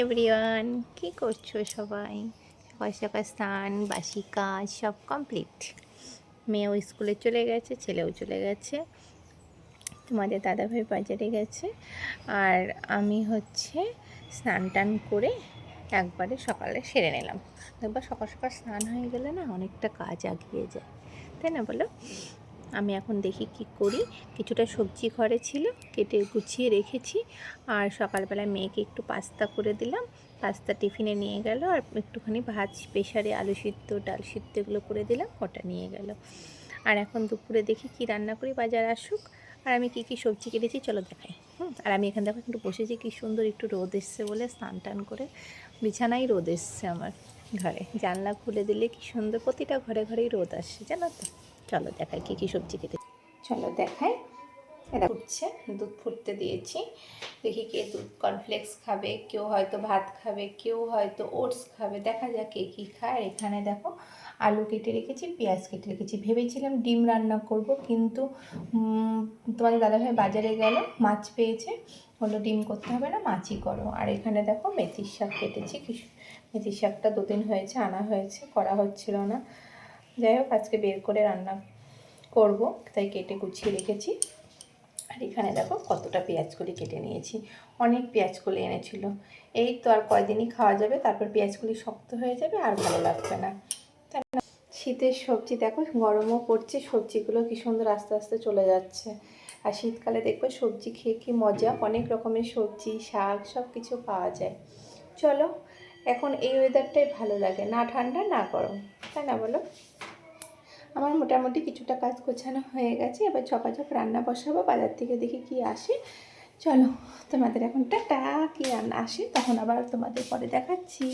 Everyone, কি করছো সবাই? সকাল সকাল স্নান বাসি কাজ সব কমপ্লিট। মেয়েও স্কুলে চলে গেছে, ছেলেও চলে গেছে, তোমাদের দাদাভাই বাজারে গেছে। আর আমি স্নান টান করে একবারে সকালে সেরে নিলাম। একবার সকাল সকাল স্নান হয়ে গেলে না অনেকটা কাজ আগিয়ে যায়, তাই না বলো? আমি এখন দেখি কি করি। কিছুটা সবজি ঘরে ছিল, কেটে গুছিয়ে রেখেছি। আর সকালবেলায় মেয়েকে একটু পাস্তা করে দিলাম, পাস্তা টিফিনে নিয়ে গেল। আর একটুখানি ভাত প্রেশারে আলু সিদ্ধ ডাল সিদ্ধ এগুলো করে দিলাম, ওটা নিয়ে গেল। আর এখন দুপুরে দেখি কি রান্না করি, বাজার আসুক। আর আমি কি কি সবজি কেটেছি চলো দেখাই। আর আমি এখানে দেখো একটু বসেছি, কি সুন্দর একটু রোদ এসছে বলে স্নান টান করে বিছানায় রোদ এসছে আমার ঘরে। জানলা খুলে দিলে কি সুন্দর, প্রতিটা ঘরে ঘরেই রোদ আসছে, জানো তো। চলো দেখাই কী কী সবজি কেটে, চলো দেখাই। এটা ফুটছে, দুধ ফুটতে দিয়েছি। দেখি কে দুধ কর্নফ্লেক্স খাবে, কেউ হয়তো ভাত খাবে, কেউ হয়তো ওটস খাবে, দেখা যাক কে কী খায়। এখানে দেখো আলু কেটে রেখেছি, পেঁয়াজ কেটে রেখেছি। ভেবেছিলাম ডিম রান্না করব, কিন্তু তোমাদের দাদাভাই বাজারে গেল, মাছ পেয়েছে, বললো ডিম করতে হবে না, মাছই করো। আর এখানে দেখো মেথির শাক কেটেছি, মেথির শাকটা দুদিন হয়েছে আনা হয়েছে, করা হচ্ছিল না। যাই হোক আজকে বের করে রান্না করব, তাই কেটে গুছিয়ে রেখেছি। আর এখানে দেখো কতটা পেঁয়াজকলি কেটে নিয়েছি, অনেক পেঁয়াজকলি এনেছিল। এই তো আর কয়দিনই খাওয়া যাবে, তারপর পেঁয়াজকলি শক্ত হয়ে যাবে আর ভালো লাগবে না, তাই না? শীতের সবজি দেখো, গরমও পড়ছে, সবজিগুলো কি সুন্দর আস্তে আস্তে চলে যাচ্ছে। আর শীতকালে দেখবে সবজি খেয়ে কি মজা, অনেক রকমের সবজি শাক সব কিছু পাওয়া যায়। চলো, এখন এই ওয়েদারটাই ভালো লাগে, না ঠান্ডা না গরম, তাই না বলো? আমার মোটামুটি কিছুটা কাজ গোছানো হয়ে গেছে, এবার ঝপাঝপ রান্না বসাবো। বাজার থেকে দেখি কি আসে। চলো তোমাদের এখন টাটা, কি রান্না আসে তখন আবার তোমাদের পরে দেখাচ্ছি।